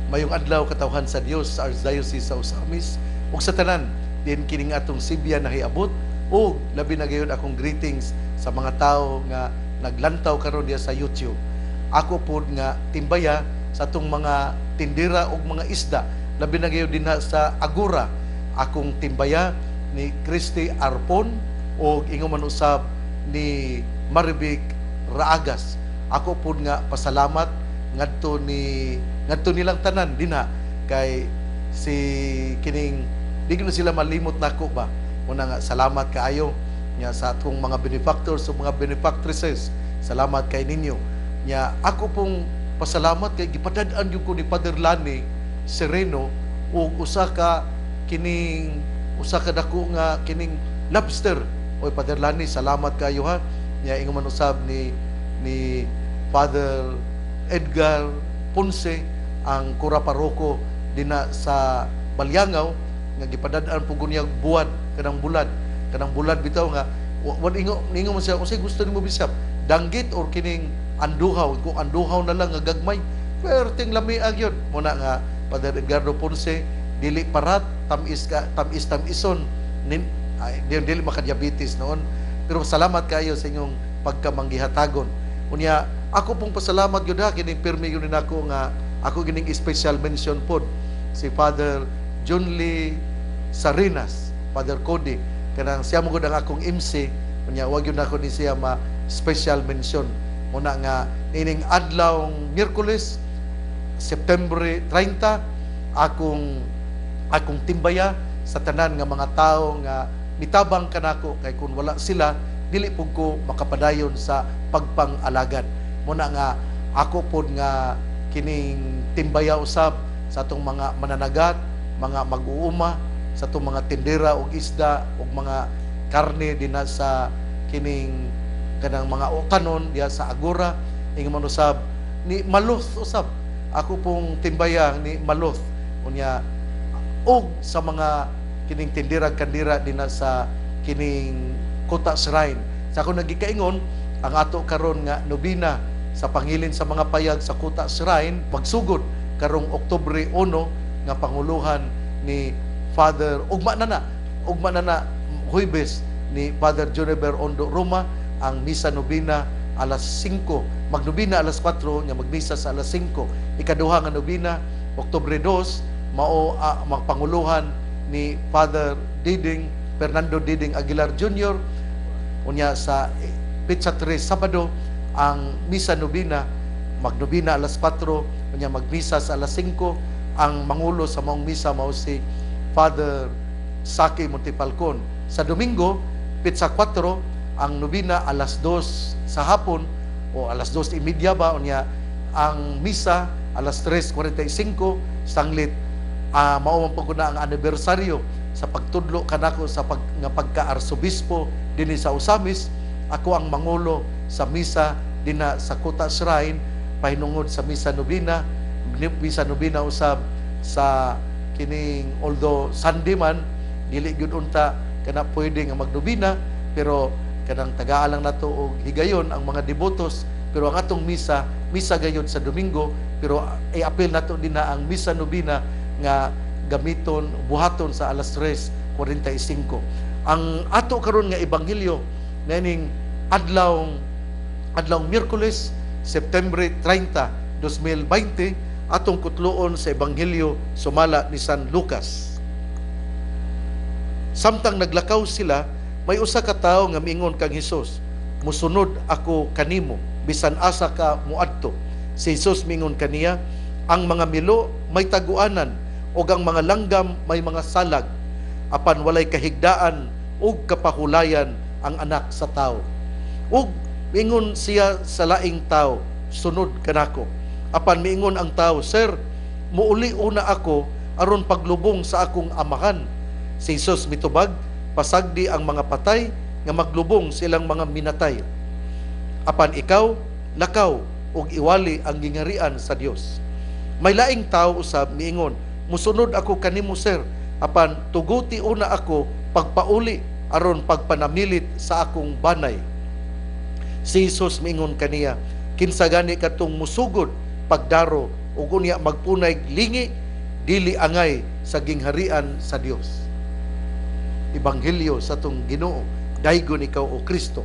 Mayong adlaw katawhan sa Dios sa Archdiocese sa Osamis ug sa tanan din kining atong Sibya nahiabot, ug labi na gayon akong greetings sa mga tao nga naglantaw karon diya sa YouTube. Ako pod nga timbaya sa atong mga tindira ug mga isda, labi na gayon din sa Agora. Akong timbaya ni Christy Arpon o ingon man usab ni Maribik Raagas. Ako pod nga pasalamat ngadto nilang tanan dinha kay si kining di na sila malimot nako ba. Una nga salamat kaayo nya sa atong mga benefactors o mga benefactresses. Salamat kay ninyo. Nya ako pong pasalamat kay gipadad-an jud ko ni Father Lani Sereno ug usa ka dako nga kining lobster. Oy Father Lani, salamat kayo ha. Nya ingon man usab ni Father Edgar Ponce ang kura paroko dina sa Balyangaw nga gipadad-an pug niyang buwan kanang bulad bitaw nga wan ingo man siya unsay gusto nimo bisap, danggit or kining anduhaw. Kung anduhaw na lang nga gagmay perting lami agyon mo na nga Father Edgardo Ponce dili parat tamis-tamison dili makadiabetes noon, pero salamat kayo sa inyong pagkamanggihatagon. Unya ako pong pasalamat gyud ha kining pirmi gyud nako nga ako gining special mention pod si Father John Lee Sarinas, Father Cody, kanang siya mo gud ang akong MC. Unya wag gyud nako ni siya ma special mention. Muna nga ining adlaw Miyerkules September 30 akong timbaya sa tanan nga mga tao nga mitabang kanako kay kung wala sila dili pud ko makapadayon sa pagpang-alagad. Muna nga ako pod nga kining timbaya usab sa atong mga mananagat, mga mag-uuma, sa atong mga tindera og isda og mga karne dinha sa kining kanang mga kanon diya sa Agora. Ingon man usab ni Maluth usab. Ako pong timbaya ni Maluth. Unya og sa mga kining tindera kandira dinha sa kining Kuta Shrine. Sa ako nagikaingon ang ato karon nga nobina sa pangilin sa mga payag sa Kuta Shrine pagsugod karong Oktubre 1 nga panguluhan ni Father ugma na Huwebes ni Father Juniper Ondo Roma ang misa nobina alas 5, magnobina alas 4 nya magmisa sa alas 5. Ikaduha nga nobina Oktubre 2 mao magpanguluhan ni Father Fernando Diding Aguilar Jr. Unya sa Pizza 3 Sabado ang misa nobina magnobina alas 4 unya magmisa sa alas 5. Ang mangulo sa maong misa mao si Father Saki Montipalcon. Sa Domingo Pizza 4 ang nobina alas 2 sa hapon o alas 2:30 ba unya ang misa alas 3:45 sanglit mao man pud na ang anibersaryo sa pagtudlo kanako sa pagka-arsobispo dinhi sa Osamis. Ako ang mangulo sa misa dinha sa Kuta Shrine pahinungod sa misa nobina usab sa kining although Sunday man dili gyud unta kana pwede nga magnobina, pero kanang tagaan lang nato og higayon ang mga devotos. Pero ang atong misa gayud sa Domingo, pero i-appeal nato din na ang misa nobina nga gamiton buhaton sa alas 3:45. Ang ato karon nga ebanghelyo naning adlaw Miyerkules September 30, 2020 atong kutloon sa ebanghelyo sumala ni San Lucas. Samtang naglakaw sila, may usa ka tawo nga miingon kang Hesus, "Musunod ako kanimo bisan asa ka muadto." Si Hesus miingon kaniya, "Ang mga milo may taguanan ug ang mga langgam may mga salag, apan walay kahigdaan ug kapahulayan ang anak sa tawo." Ug miingon siya sa laing tawo, "Sunod kanako." Apan miingon ang tawo, "Sir, muuli una ako aron paglubong sa akong amahan." Si Jesus mitubag, "Pasagdi ang mga patay nga maglubong silang mga minatay. Apan ikaw, lakaw ug iwali ang gingarian sa Dios." May laing tawo usab miingon, "Musunod ako kanimo, sir, apan tuguti una ako pagpauli aron pagpanamilit sa akong banay." Si Jesus miingon kaniya, "Kinsa gani katong musugod pagdaro ug unya magpunay lingi dili angay sa gingharian sa Dios. Ebanghelyo sa atong Ginoo, daygon ikaw o Kristo.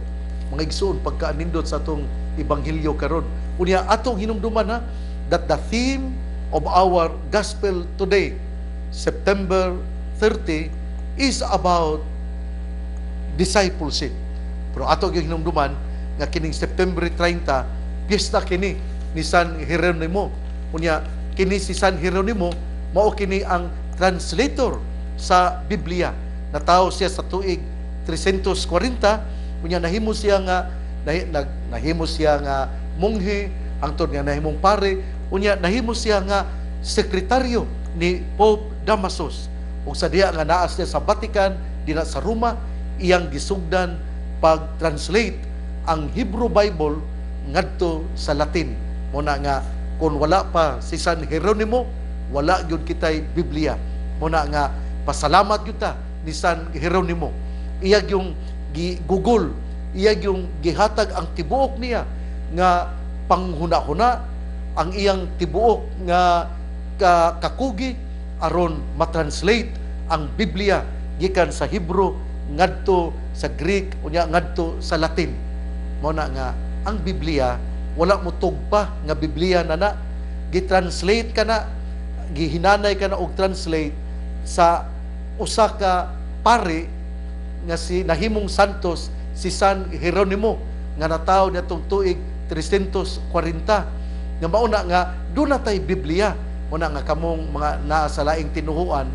Mga igsoon pagkaanindot sa atong ebanghelyo karon. Unya atong hinumduman ha, that the theme of our gospel today, September 30, is about discipleship. Pero ato gyud hinumduman nga kining September 30 piyesta kini ni San Jeronimo. Unya kini si San Jeronimo mao kini ang translator sa Biblia. Natawo siya sa tuig 340. Unya nahimo siya nga nahimo siya nga monghe, hangtod nga nahimong pare. Unya nahimo siya nga sekretaryo ni Pope Damasus. Ug sa diha nga naa siya sa Vatican, dina sa Roma, iyang gisugdan pag-translate ang Hebrew Bible ngadto sa Latin. Muna nga kung wala pa si San Jeronimo, wala gyud kitay Biblia. Muna nga pasalamat gyud ta ni San Jeronimo. Iyag yung gigugol, iyag yung gihatag ang tibuok niya nga panghuna-huna, ang iyang tibuok nga kakugi aron matranslate ang Biblia gikan sa Hebrew ngadto sa Greek unya ngadto sa Latin. Mao na nga ang Biblia wala mo tugpa nga Biblia na gitranslate ka na, gihinanay ka na og translate sa usa ka pare nga si nahimong santos si San Jeronimo nga natawo nitong tuig 340 nga mauna nga doon na tay Biblia. Muna nga kamong mga naa sa laing tinuhuan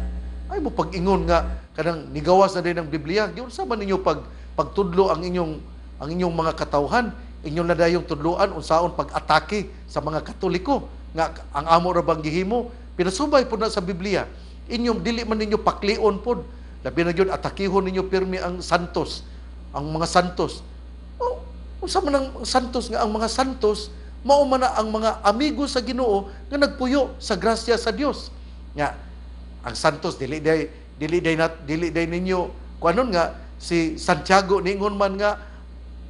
ay mo pag-ingon nga kanang nigawas na din ng Biblia. Giun sa man ninyo pagtudlo ang inyong mga katawhan, inyong nadayong tudloan unsaon pag-atake sa mga Katoliko nga ang amo ra bang gihimo pinasubay pud na sa Biblia. Inyong dili man ninyo paklion pod, labi na gyud atakihon ninyo pirmi ang santos, ang mga santos. Unsa man ang santos nga ang mga santos mao man na ang mga amigo sa Ginoo nga nagpuyo sa grasya sa Dios. Nga ang santos dili day ninyo kuanon nga si Santiago ningon man nga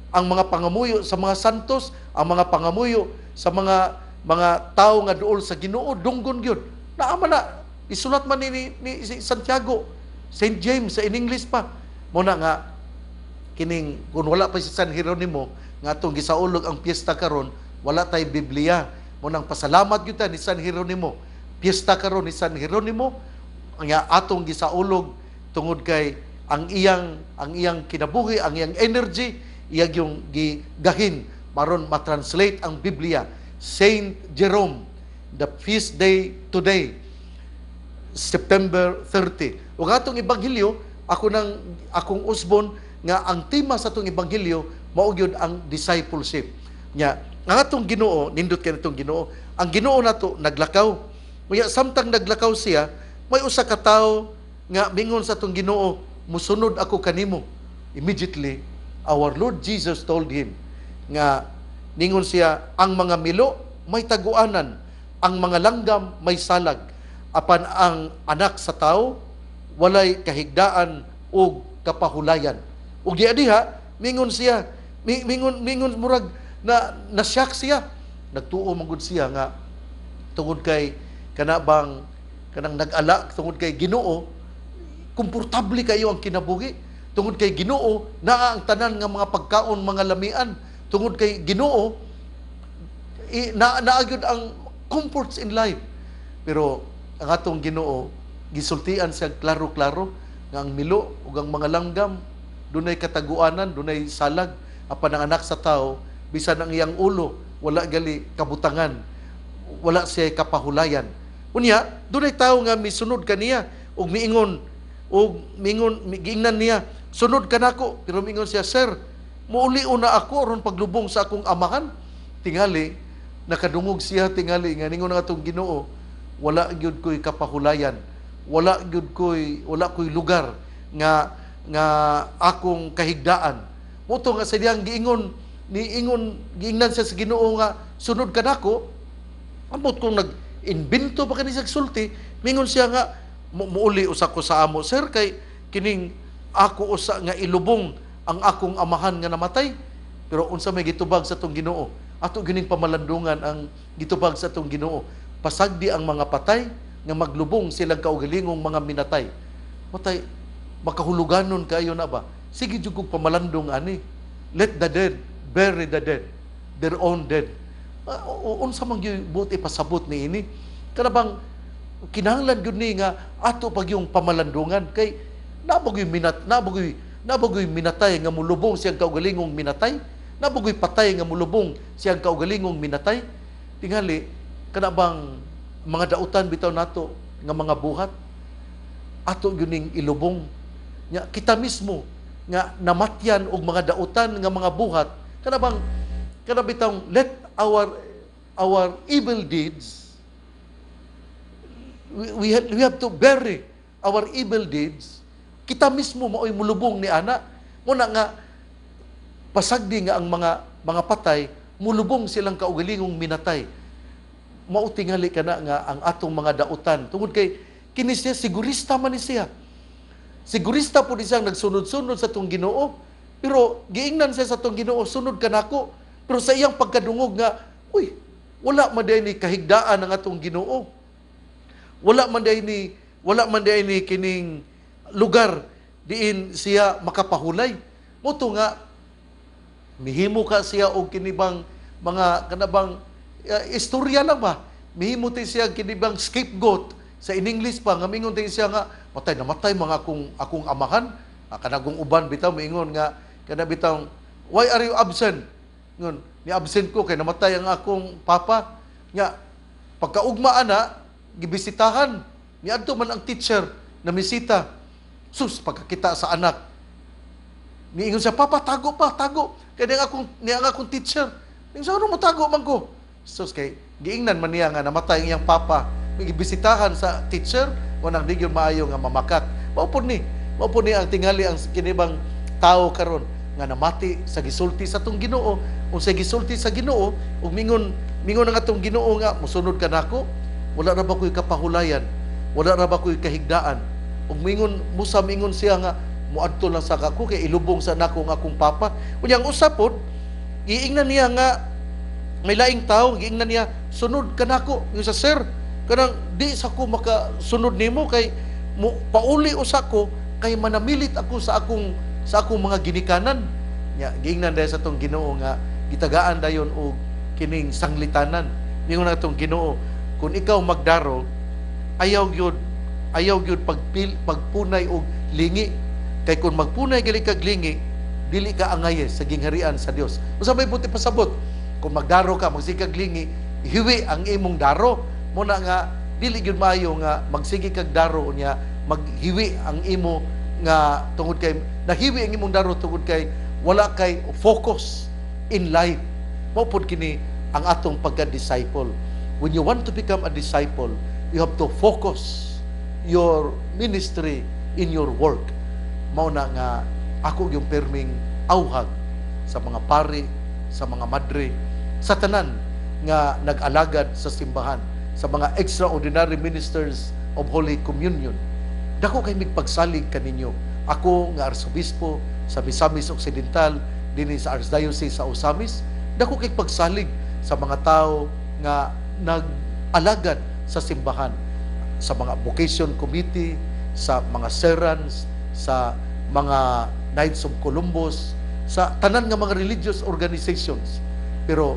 ang mga pangamuyo sa mga santos, ang mga pangamuyo sa mga tao nga duol sa Ginoo dunggon gyud. Naa man na isulat man ni si Santiago, St. James sa in English pa. Muna nga kining kun wala pa si San Jeronimo nga atong gisaulog ang piyesta karon, wala tay Biblia. Munang pasalamat gyud ta ni San Jeronimo. Piyesta karon ni San Jeronimo nga atong gisaulog tungod kay ang iyang kinabuhi, ang iyang energy, iyag yung gigahin maron matranslate ang Biblia. Saint Jerome, the feast day today, September 30. Ug atong ebanghelyo, akong usbon nga ang tema sa atong ebanghelyo mao gyud ang discipleship. Nya ang atong Ginoo, nindot kay natong Ginoo, ang Ginoo nato naglakaw. Unya samtang naglakaw siya, may usa ka tawo nga mingon sa atong Ginoo, musunod ako kanimo. Immediately our Lord Jesus told him nga ningon siya, ang mga milo may taguanan, ang mga langgam may salag, apan ang anak sa tao walay kahigdaan o kapahulayan. Ug diha mingon siya, mingon murag na nasyak siya. Nagtuo magud siya nga tungod kay kanang nag-ala tungod kay Ginoo, komportable kayo ang kinabuhi. Tungod kay Ginoo naa ang tanan nga mga pagkaon, mga lamian. Tungod kay Ginoo naagud ang comforts in life. Pero ang atong Ginoo gisultian siya klaro-klaro nga ang milo ug ang mga langgam dunay kataguanan, dunay salag, apan ang anak sa tao bisan ang iyang ulo wala gali kabutangan, wala siya kapahulayan. Unya dunay tawo nga misunod kaniya ug miingon giingnan niya, sunod ka nako. Pero miingon siya, sir, muuli una ako aron paglubong sa akong amahan. Tingali nakadungog siya, tingali nga ningon nga atong Ginoo, wala gyud koy kapahulayan, wala koy lugar nga akong kahigdaan. Moto nga sa diyang giingnan siya sa Ginoo nga sunod ka nako. Ambot kung nag-imbento pa kani sa sulti, mingon siya nga muuli usa ko sa amo, sir, kay kining ako usa nga ilubong ang akong amahan nga namatay. Pero unsa may gitubag sa atong Ginoo? Ato gining pamalandungan ang gitubag sa atong Ginoo. pasagdi ang mga patay nga maglubong silang kaugalingong mga minatay. Matay, makahuluganon kayo na ba? Sige jud kog pamalandong ani. Let the dead bury the dead, their own dead. Unsa man gyud buti pasabot ni ini? Kanabang kinahanglan gyud ni nga ato pag yung pamalandungan kay nabagoy minatay nga mulubong siyang kaugalingong minatay. Nabagoy patay nga mulubong siyang kaugalingong minatay. Tingali kanabang mga dautan bitaw nato nga mga buhat ato gyud ning ilubong. Nya kita mismo nga namatyan og mga dautan nga mga buhat kanabitang let our evil deeds we have to bury our evil deeds. Kita mismo mao'y mulubong ni ana muna nga pasagdi nga ang mga patay mulubong silang kaugalingong minatay. Mao tingali kana nga ang atong mga dautan tungod kay kini siya sigurista man ni siya. Sigurista po siyang nagsunod-sunod sa tong Ginoo. Pero giingnan siya sa tong Ginoo, sunod ka nako. Pero sa iyang pagkadungog nga, uy, wala man day ni kahigdaan ang atong Ginoo. Wala man day ni kining lugar diin siya makapahulay. Moto nga mihimo ka siya og kinibang mga kanabang istorya lang ba? Mihimo ti siya kinibang scapegoat. Sa in English pa, nga mingon tayo siya nga, namatay mga akong amahan. Kanagong uban bitaw, mingon nga, bitaw, why are you absent? Ngon, ni absent ko, kay namatay ang akong papa. Nga, pagkaugma ana, gibisitahan. Ni adto man ang teacher na misita. Sus, pagkakita sa anak. Niingon siya, papa, tago pa, tago. Kaya niya akong teacher. Niingon siya, ano mo tago man ko? Sus, kay, giingnan man niya nga, namatay ang iyang papa. Ibisitahan sa teacher o nang digyon maayo nga mamakat. Mao ni ang tingali ang kinibang tao karon nga namati sa gisulti sa tong Ginoo. Kung sa gisulti sa Ginoo ug mingon ang atong Ginoo nga mosunod ka nako, wala ra ba ko'y kapahulayan, wala ra ba ko'y kahigdaan. Ug mingon siya nga muadto lang sa kako kay ilubong sa nako nga akong papa. Unyang usapod giingnan niya nga may laing tao, giingnan niya sunod ka nako. Yung sa sir kanang di sa ko makasunod nimo kay pauli usa ko kay manamilit ako sa akong mga ginikanan. Nya giingnan dahil sa tong Ginoo nga gitagaan dayon og kining sanglitanan. Ningon na tong Ginoo, kung ikaw magdaro ayaw gyud pagpunay og lingi. Kay kung magpunay gali kag lingi, dili ka angay sa gingharian sa Dios. Usa may buti pasabot, kung magdaro ka magsikag lingi, hiwi ang imong daro. Muna nga dili gyud maayo nga magsige kag daro niya, maghiwi ang imo nga tungod kay nahiwi ang imong daro tungod kay wala kay focus in life. Mao pod kini ang atong pagka-disciple. When you want to become a disciple, you have to focus your ministry in your work. Mao na nga ako yung perming awhag sa mga pari, sa mga madre, sa tanan nga nag-alagad sa simbahan, sa mga extraordinary ministers of Holy Communion. Dako kay migpagsalig kaninyo. Ako nga arsobispo sa Misamis Occidental dinhi sa Archdiocese sa Osamis, dako kay pagsalig sa mga tao nga nag-alagad sa simbahan, sa mga vocation committee, sa mga serans, sa mga Knights of Columbus, sa tanan nga mga religious organizations. Pero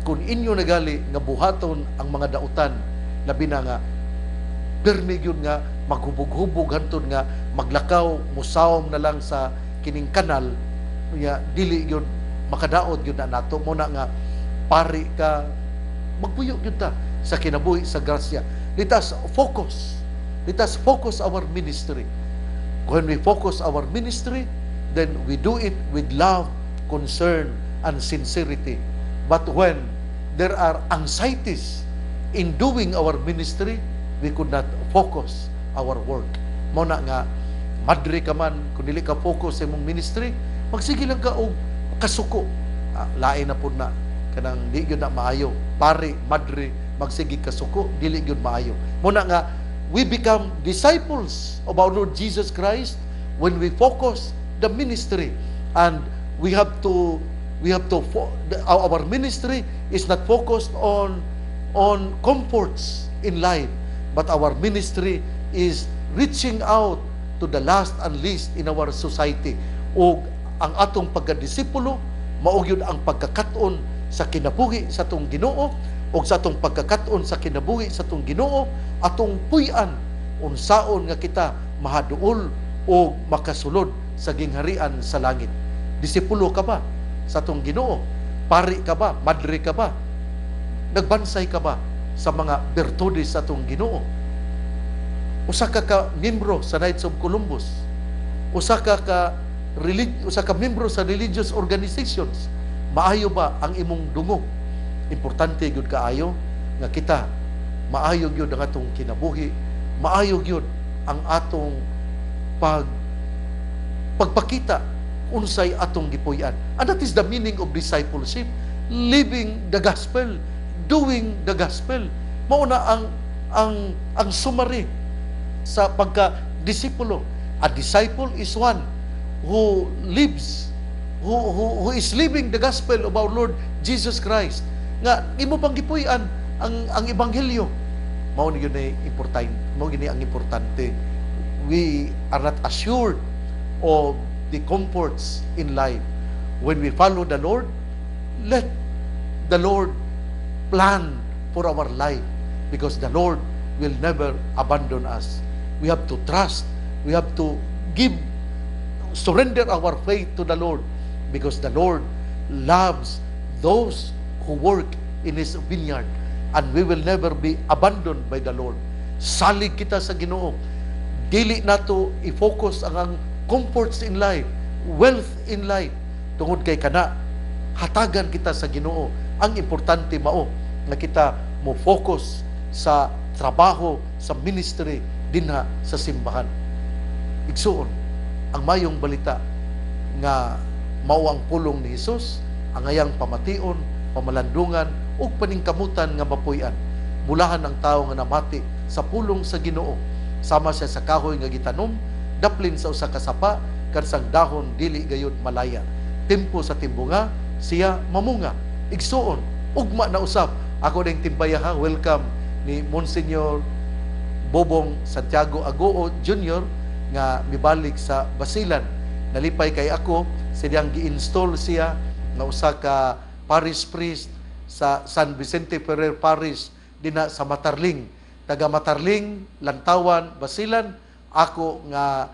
kung inyo nagali nga buhaton ang mga dautan, labi na nga permi gyud nga maghubog-hubog hantud nga maglakaw musawom na lang sa kining kanal, ya dili gyud makadaot gyud na nato. Mo na nga pari ka, magpuyo gyud ta sa kinabuhi sa grasya. Let us focus our ministry. When we focus our ministry, then we do it with love, concern, and sincerity. But when there are anxieties in doing our ministry, we could not focus our work. Mao na nga madre ka man, kung dili ka focus sa imong ministry, magsige lang ka og kasuko. Lain na pud na kanang di gyud na maayo. Pare, madre, magsige kasuko, dili gyud maayo. Mao na nga we become disciples of our Lord Jesus Christ when we focus the ministry, and our ministry is not focused on on comforts in life, but our ministry is reaching out to the last and least in our society. O ang atong pagkadisipulo, maugyod ang pagkakaton sa kinabuhi sa atong Ginoo, o sa atong pagkakaton sa kinabuhi sa atong Ginoo, atong puy-an unsaon nga kita mahaduol o makasulod sa gingharian sa langit. Disipulo ka ba sa atong Ginoo? Pari ka ba? Madre ka ba? Nagbansay ka ba sa mga bertudes sa atong Ginoo? Usa ka miyembro sa Knights of Columbus? Usa ka miyembro sa religious organizations? Maayo ba ang imong dungog? Importante gyud kaayo nga kita maayo gyud ang atong kinabuhi, maayo gyud ang atong pagpakita unsay atong gipuy-an. And that is the meaning of discipleship, living the gospel, doing the gospel. Mao na ang summary sa pagka-disipulo. A disciple is one who lives, who is living the gospel of our Lord Jesus Christ. Nga imo pang gipuy-an ang ebanghelyo. Mao ni gyud importante, mao gyud ang importante. We are not assured of the comforts in life. When we follow the Lord, let the Lord plan for our life, because the Lord will never abandon us. We have to trust. We have to surrender our faith to the Lord, because the Lord loves those who work in His vineyard, and we will never be abandoned by the Lord. Salig kita sa Ginoo. Dili nato i-focus ang comforts in life, wealth in life, tungod kay kana hatagan kita sa Ginoo. Ang importante mao nga kita mo focus sa trabaho, sa ministry dinha sa simbahan. Igsuon ang mayong balita nga mao ang pulong ni Hesus, ang ayang pamation, pamalandungan ug paningkamutan nga mapuy-an. Bulahan ang tawo nga namati sa pulong sa Ginoo, sama siya sa kahoy nga gitanom, daplin sa usa ka sapa, kansang dahon dili gayud malaya. Tempo sa timbunga siya mamunga. Igsuon ugma na usab. Ako ding timbayaha, welcome ni Monsignor Bobong Santiago Agoo Jr. nga mibalik sa Basilan. Nalipay kay ako siyang gi-install siya nga usa ka parish priest sa San Vicente Ferrer Parish dinha sa Matarling. Taga Matarling, Lantawan, Basilan. Ako nga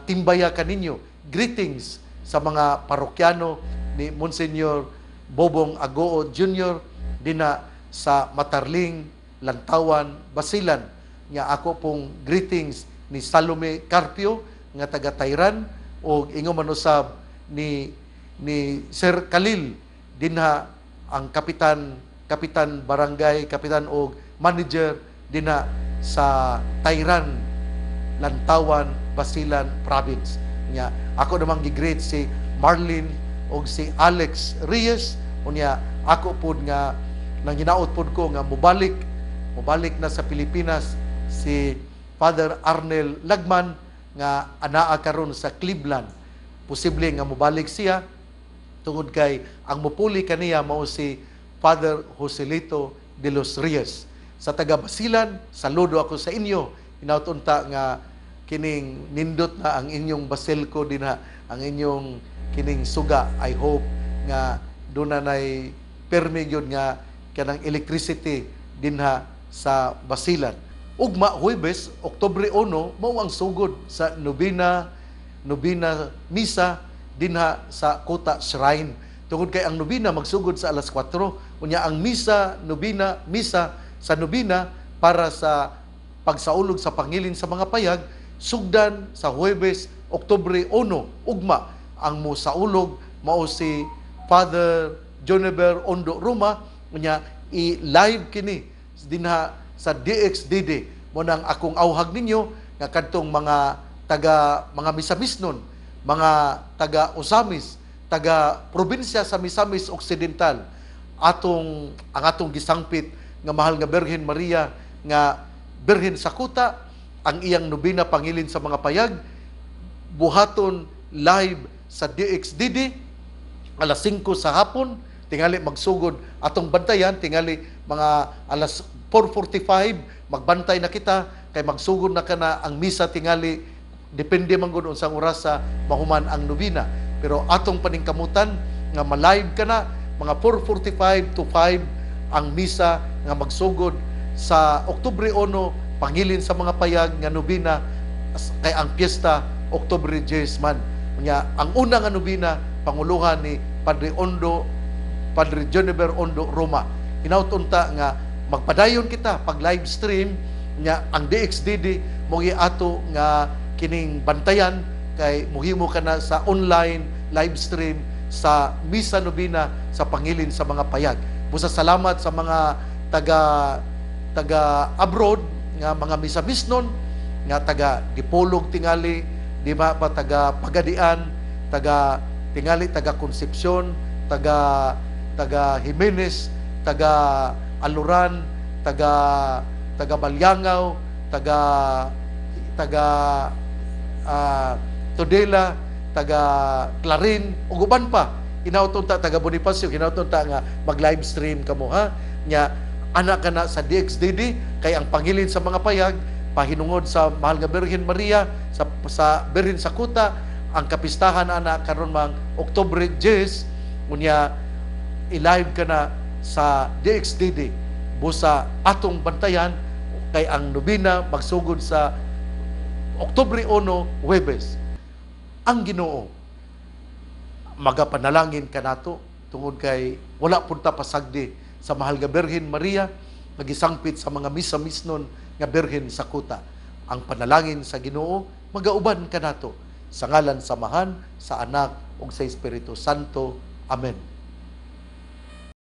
timbaya kaninyo. Greetings sa mga parokyano ni Monsignor Bobong Agoo Jr. dinha sa Matarling, Lantawan, Basilan. Nga ako pong greetings ni Salome Carpio nga taga Tayran, o ingo manusab ni Sir Khalil dinha ang kapitan barangay, kapitan o manager dinha sa Tayran, Lantawan, Basilan Province. Nya ako namang gi-greet si Marlene o si Alex Reyes, unya ako pud nga nang hinaot pud ko nga mubalik na sa Pilipinas si Father Arnel Lagman nga anaa karon sa Cleveland. Posible nga mubalik siya tungod kay ang mupuli kaniya mao si Father Joselito de los Reyes. Sa taga Basilan, saludo ako sa inyo. Hinautunta nga kining nindot na ang inyong baselko dinha, ang inyong kining suga. I hope nga doon na nay permi yun nga kanang electricity dinha sa Basilan. Ugma Huwebes, Oktubre 1, mao ang sugod sa Nobina Misa dinha sa Kuta Shrine. Tungod kay ang Nobina magsugod sa alas 4, unya ang Nobina Misa sa Nobina para sa pagsaulog sa pangilin sa mga payag, sugdan sa Huwebes, Oktubre 1, ugma ang mosaulog mao si Father Joneber Ondo Ruma, unya i-live kini dinha sa DXDD. Mo nang akong awhag ninyo nga kadtong mga Misamisnon, mga taga Osamis, taga probinsya sa Misamis Occidental, ang atong gisangpit nga mahal nga Birhen Maria nga Birhen sa Kuta, ang iyang nobina pangilin sa mga payag, buhaton live sa DXDD alas 5 sa hapon tingali magsugod atong bantayan, tingali mga alas 4:45 magbantay na kita kay magsugod na kana ang misa tingali, depende man gud unsang oras sa mahuman ang nobina. Pero atong paningkamutan nga ma-live ka na mga 4:45 to 5 ang misa nga magsugod sa Oktubre 1, pangilin sa mga payag nga nobina kay ang piyesta Oktubre 10 man. Nya ang una nga nobina panguluhan ni Padre Juniper Ondo Roma. Hinautunta nga magpadayon kita pag live stream nya ang DXDD mo ato nga kining bantayan kay muhimo ka na sa online live stream sa misa nobina sa pangilin sa mga payag. Busa salamat sa mga taga abroad nga mga misa misnon nga taga Dipolog tingali, di ba pa taga Pagadian, taga tingali taga Concepcion, taga Jimenez, taga Aluran, taga Balyangaw, taga Tudela, taga Clarin, ug uban pa. Hinauton ta taga Bonifacio, hinauton ta nga mag-live stream kamo ha. Nya anak kana sa DXDD kay ang pangilin sa mga payag pahinungod sa mahal nga Birhen Maria sa Birhen sa Kuta, ang kapistahan ana karon mang Oktubre 10 unya i-live ka na sa DXDD busa atong bantayan kay ang nobina magsugod sa Oktubre 1 Huwebes. Ang Ginoo magapanalangin kanato tungod kay wala punta pasagdi sa mahal nga Birhen Maria nagisangpit sa mga misa misnon nga Birhen sa Kuta. Ang panalangin sa Ginoo magauban kanato sa ngalan sa Amahan, sa Anak ug sa Espiritu Santo. Amen.